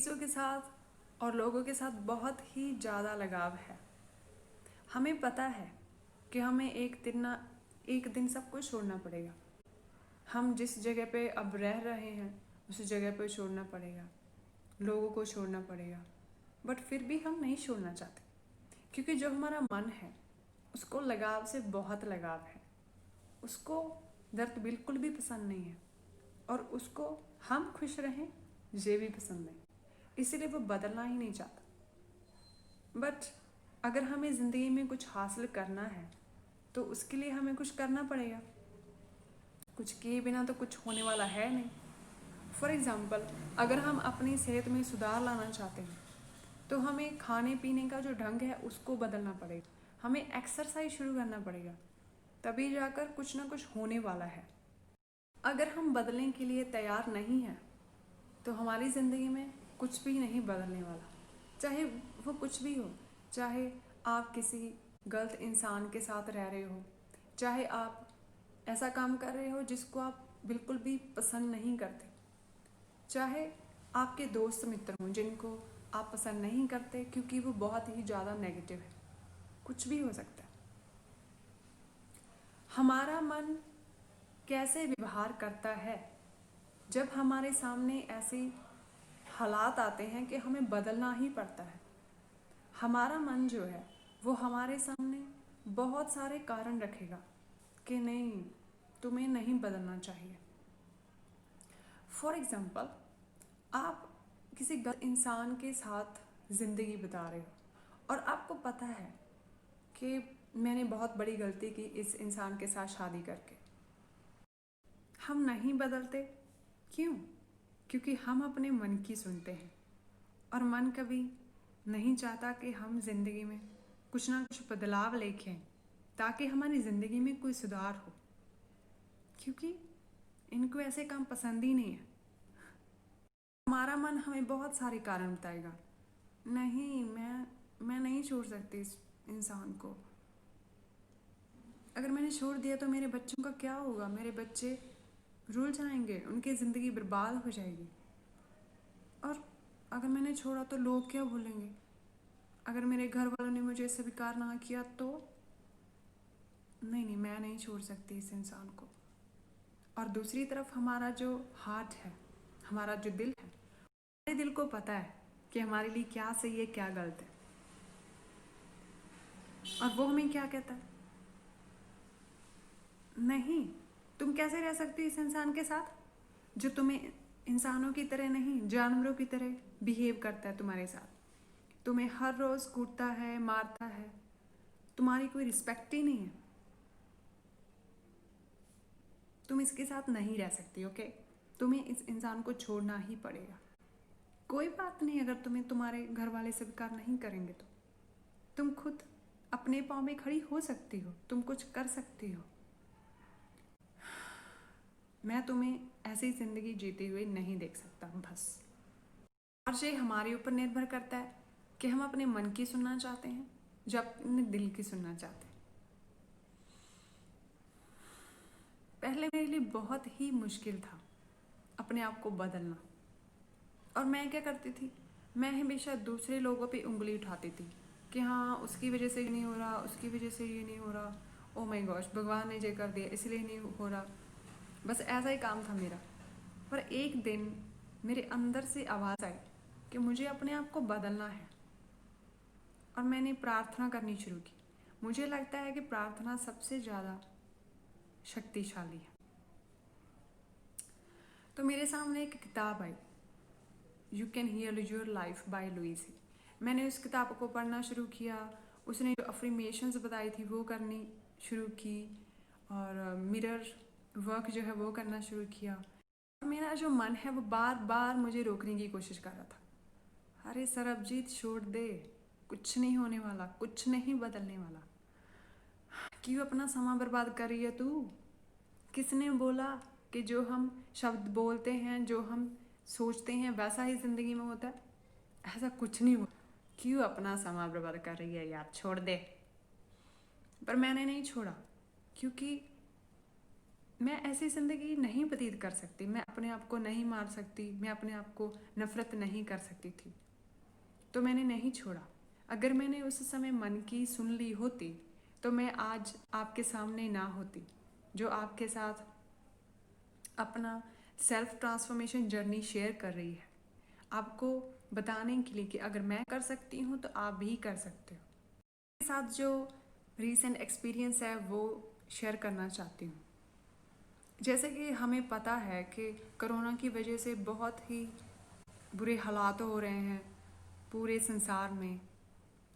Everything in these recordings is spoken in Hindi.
चीज़ों के साथ और लोगों के साथ बहुत ही ज़्यादा लगाव है। हमें पता है कि हमें एक दिन सब कुछ छोड़ना पड़ेगा। हम जिस जगह पे अब रह रहे हैं उस जगह पे छोड़ना पड़ेगा, लोगों को छोड़ना पड़ेगा, बट फिर भी हम नहीं छोड़ना चाहते क्योंकि जो हमारा मन है उसको लगाव से बहुत लगाव है। उसको दर्द बिल्कुल भी पसंद नहीं है और उसको हम खुश रहें ये भी पसंद नहीं, इसीलिए वो बदलना ही नहीं चाहता। बट अगर हमें ज़िंदगी में कुछ हासिल करना है तो उसके लिए हमें कुछ करना पड़ेगा। कुछ किए बिना तो कुछ होने वाला है नहीं। फॉर एग्ज़ाम्पल, अगर हम अपनी सेहत में सुधार लाना चाहते हैं तो हमें खाने पीने का जो ढंग है उसको बदलना पड़ेगा, हमें एक्सरसाइज शुरू करना पड़ेगा, तभी जाकर कुछ ना कुछ होने वाला है। अगर हम बदलने के लिए तैयार नहीं हैं तो हमारी ज़िंदगी में कुछ भी नहीं बदलने वाला, चाहे वो कुछ भी हो। चाहे आप किसी गलत इंसान के साथ रह रहे हो, चाहे आप ऐसा काम कर रहे हो जिसको आप बिल्कुल भी पसंद नहीं करते, चाहे आपके दोस्त मित्र हों जिनको आप पसंद नहीं करते क्योंकि वो बहुत ही ज़्यादा नेगेटिव है, कुछ भी हो सकता है। हमारा मन कैसे व्यवहार करता है जब हमारे सामने ऐसे हालात आते हैं कि हमें बदलना ही पड़ता है। हमारा मन जो है वो हमारे सामने बहुत सारे कारण रखेगा कि नहीं, तुम्हें नहीं बदलना चाहिए। फॉर एग्ज़ाम्पल, आप किसी गलत इंसान के साथ ज़िंदगी बिता रहे हो और आपको पता है कि मैंने बहुत बड़ी गलती की इस इंसान के साथ शादी करके। हम नहीं बदलते, क्यों? क्योंकि हम अपने मन की सुनते हैं और मन कभी नहीं चाहता कि हम ज़िंदगी में कुछ ना कुछ बदलाव लेके आएं ताकि हमारी ज़िंदगी में कोई सुधार हो, क्योंकि इनको ऐसे काम पसंद ही नहीं है। हमारा मन हमें बहुत सारे कारण बताएगा, नहीं मैं नहीं छोड़ सकती इस इंसान को। अगर मैंने छोड़ दिया तो मेरे बच्चों का क्या होगा? मेरे बच्चे रुल जाएंगे, उनकी ज़िंदगी बर्बाद हो जाएगी। और अगर मैंने छोड़ा तो लोग क्या बोलेंगे? अगर मेरे घर वालों ने मुझे स्वीकार ना किया तो नहीं, मैं नहीं छोड़ सकती इस इंसान को। और दूसरी तरफ हमारा जो हार्ट है, हमारा जो दिल है, हमारे दिल को पता है कि हमारे लिए क्या सही है क्या गलत है, और वो हमें क्या कहता है? नहीं, तुम कैसे रह सकती हो इस इंसान के साथ जो तुम्हें इंसानों की तरह नहीं जानवरों की तरह बिहेव करता है तुम्हारे साथ, तुम्हें हर रोज़ कूटता है, मारता है, तुम्हारी कोई रिस्पेक्ट ही नहीं है। तुम इसके साथ नहीं रह सकती, ओके? तुम्हें इस इंसान को छोड़ना ही पड़ेगा। कोई बात नहीं अगर तुम्हें तुम्हारे घर वाले स्वीकार नहीं करेंगे तो तुम खुद अपने पाँव में खड़ी हो सकती हो, तुम कुछ कर सकती हो। मैं तुम्हें ऐसी ज़िंदगी जीती हुई नहीं देख सकता बस। और ये हमारे ऊपर निर्भर करता है कि हम अपने मन की सुनना चाहते हैं या अपने दिल की सुनना चाहते हैं। पहले मेरे लिए बहुत ही मुश्किल था अपने आप को बदलना, और मैं क्या करती थी, मैं हमेशा दूसरे लोगों पे उंगली उठाती थी कि हाँ उसकी वजह से ये नहीं हो रहा, उसकी वजह से ये नहीं हो रहा, ओ माय गॉश भगवान ने ये कर दिया इसलिए नहीं हो रहा। बस ऐसा ही काम था मेरा। पर एक दिन मेरे अंदर से आवाज़ आई कि मुझे अपने आप को बदलना है, और मैंने प्रार्थना करनी शुरू की। मुझे लगता है कि प्रार्थना सबसे ज़्यादा शक्तिशाली है। तो मेरे सामने एक किताब आई, you can heal your life by Louise. मैंने उस किताब को पढ़ना शुरू किया। उसने जो अफर्मेशंस बताई थी वो करनी शुरू की, और मिरर वर्क जो है वो करना शुरू किया। और मेरा जो मन है वो बार बार मुझे रोकने की कोशिश कर रहा था, अरे सरबजीत छोड़ दे, कुछ नहीं होने वाला, कुछ नहीं बदलने वाला, क्यों अपना समय बर्बाद कर रही है तू? किसने बोला कि जो हम शब्द बोलते हैं, जो हम सोचते हैं वैसा ही ज़िंदगी में होता है? ऐसा कुछ नहीं होता। क्यों अपना समय बर्बाद कर रही है यार, छोड़ दे। पर मैंने नहीं छोड़ा क्योंकि मैं ऐसी ज़िंदगी नहीं व्यतीत कर सकती, मैं अपने आप को नहीं मार सकती, मैं अपने आप को नफ़रत नहीं कर सकती थी, तो मैंने नहीं छोड़ा। अगर मैंने उस समय मन की सुन ली होती तो मैं आज आपके सामने ना होती, जो आपके साथ अपना सेल्फ ट्रांसफॉर्मेशन जर्नी शेयर कर रही है, आपको बताने के लिए कि अगर मैं कर सकती हूँ तो आप भी कर सकते हो। मेरे साथ जो रीसेंट एक्सपीरियंस है वो शेयर करना चाहती हूँ। जैसे कि हमें पता है कि कोरोना की वजह से बहुत ही बुरे हालात हो रहे हैं पूरे संसार में,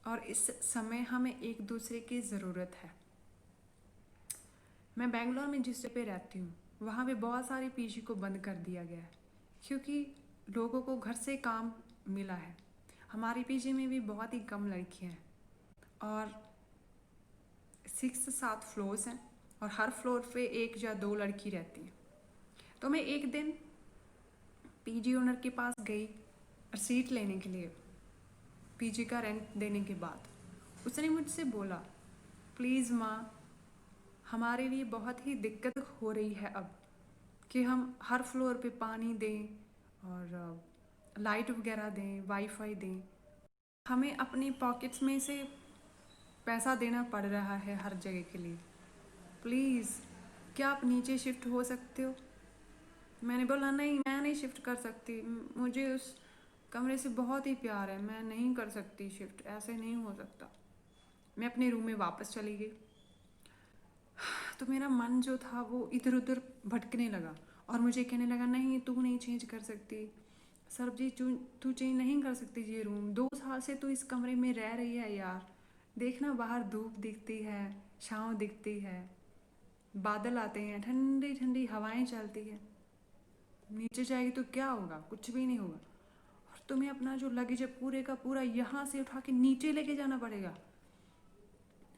और इस समय हमें एक दूसरे की ज़रूरत है। मैं बेंगलोर में जिस जगह पे रहती हूँ वहाँ पे बहुत सारी पीजी को बंद कर दिया गया है क्योंकि लोगों को घर से काम मिला है। हमारी पीजी में भी बहुत ही कम लड़कियाँ हैं और 6-7 फ्लोर्स हैं और हर फ्लोर पे 1 या 2 लड़की रहती हैं। तो मैं एक दिन पीजी ओनर के पास गई सीट लेने के लिए, पीजी का रेंट देने के बाद उसने मुझसे बोला, प्लीज़ माँ, हमारे लिए बहुत ही दिक्कत हो रही है अब कि हम हर फ्लोर पे पानी दें और लाइट वगैरह दें, वाईफाई दें। हमें अपनी पॉकेट्स में से पैसा देना पड़ रहा है हर जगह के लिए। प्लीज़ क्या आप नीचे शिफ्ट हो सकते हो? मैंने बोला नहीं, मैं नहीं शिफ्ट कर सकती, मुझे उस कमरे से बहुत ही प्यार है, मैं नहीं कर सकती शिफ्ट, ऐसे नहीं हो सकता। मैं अपने रूम में वापस चली गई। तो मेरा मन जो था वो इधर उधर भटकने लगा और मुझे कहने लगा, नहीं तू नहीं चेंज कर सकती सरबजीत, तू चेंज नहीं कर सकती ये रूम, 2 साल से तू इस कमरे में रह रही है यार, देखना बाहर धूप दिखती है, छाँव दिखती है, बादल आते हैं, ठंडी ठंडी हवाएं चलती है, नीचे जाएगी तो क्या होगा? कुछ भी नहीं होगा। और तुम्हें अपना जो लगेज है पूरे का पूरा यहाँ से उठा के नीचे लेके जाना पड़ेगा।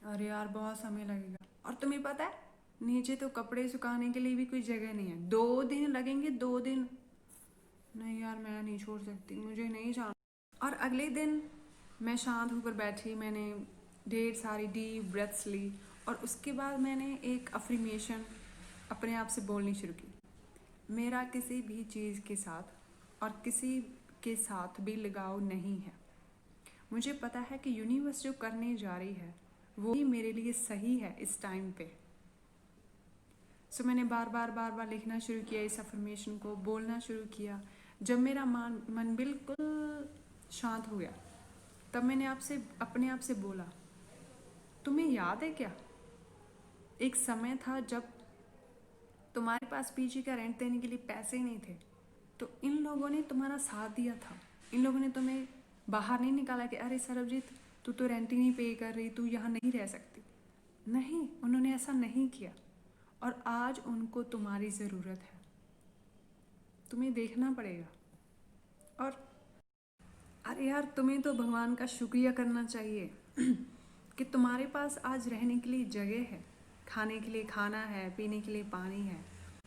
अरे यार बहुत समय लगेगा, और तुम्हें पता है नीचे तो कपड़े सुखाने के लिए भी कोई जगह नहीं है, 2 दिन लगेंगे, 2 दिन। नहीं यार मैं नहीं छोड़ सकती, मुझे नहीं जाना। और अगले दिन मैं शांत होकर बैठी, मैंने ढेर सारी डीप ब्रेथ्स ली और उसके बाद मैंने एक अफर्मेशन अपने आप से बोलनी शुरू की, मेरा किसी भी चीज़ के साथ और किसी के साथ भी लगाव नहीं है। मुझे पता है कि यूनिवर्स जो करने जा रही है वो ही मेरे लिए सही है इस टाइम पे। सो मैंने बार बार लिखना शुरू किया, इस अफर्मेशन को बोलना शुरू किया। जब मेरा मन बिल्कुल शांत हो गया तब मैंने अपने आप से बोला, तुम्हें याद है क्या, एक समय था जब तुम्हारे पास पीजी का रेंट देने के लिए पैसे नहीं थे, तो इन लोगों ने तुम्हारा साथ दिया था, इन लोगों ने तुम्हें बाहर नहीं निकाला कि अरे सरबजीत तू तो रेंट ही नहीं पे कर रही, तू यहाँ नहीं रह सकती। नहीं, उन्होंने ऐसा नहीं किया और आज उनको तुम्हारी ज़रूरत है, तुम्हें देखना पड़ेगा। और अरे यार तुम्हें तो भगवान का शुक्रिया करना चाहिए कि तुम्हारे पास आज रहने के लिए जगह है, खाने के लिए खाना है, पीने के लिए पानी है,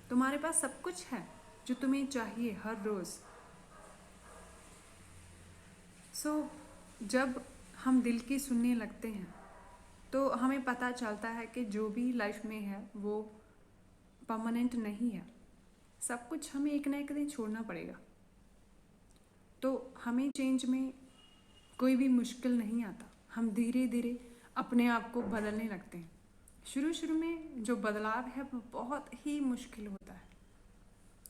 तुम्हारे पास सब कुछ है जो तुम्हें चाहिए हर रोज़। जब हम दिल की सुनने लगते हैं तो हमें पता चलता है कि जो भी लाइफ में है वो परमानेंट नहीं है, सब कुछ हमें एक ना एक दिन छोड़ना पड़ेगा। तो हमें चेंज में कोई भी मुश्किल नहीं आता, हम धीरे धीरे अपने आप को बदलने लगते हैं। शुरू में जो बदलाव है वो बहुत ही मुश्किल होता है,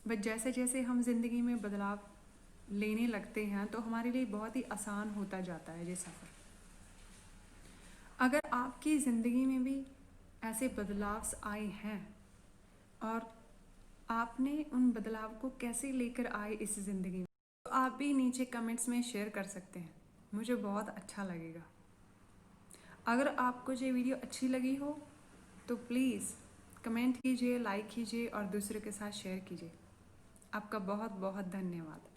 बट जैसे जैसे हम ज़िंदगी में बदलाव लेने लगते हैं तो हमारे लिए बहुत ही आसान होता जाता है ये सफ़र। अगर आपकी ज़िंदगी में भी ऐसे बदलाव आए हैं और आपने उन बदलाव को कैसे लेकर आए इस ज़िंदगी में, तो आप भी नीचे कमेंट्स में शेयर कर सकते हैं, मुझे बहुत अच्छा लगेगा। अगर आपको ये वीडियो अच्छी लगी हो तो प्लीज़ कमेंट कीजिए, लाइक कीजिए और दूसरे के साथ शेयर कीजिए। आपका बहुत बहुत धन्यवाद।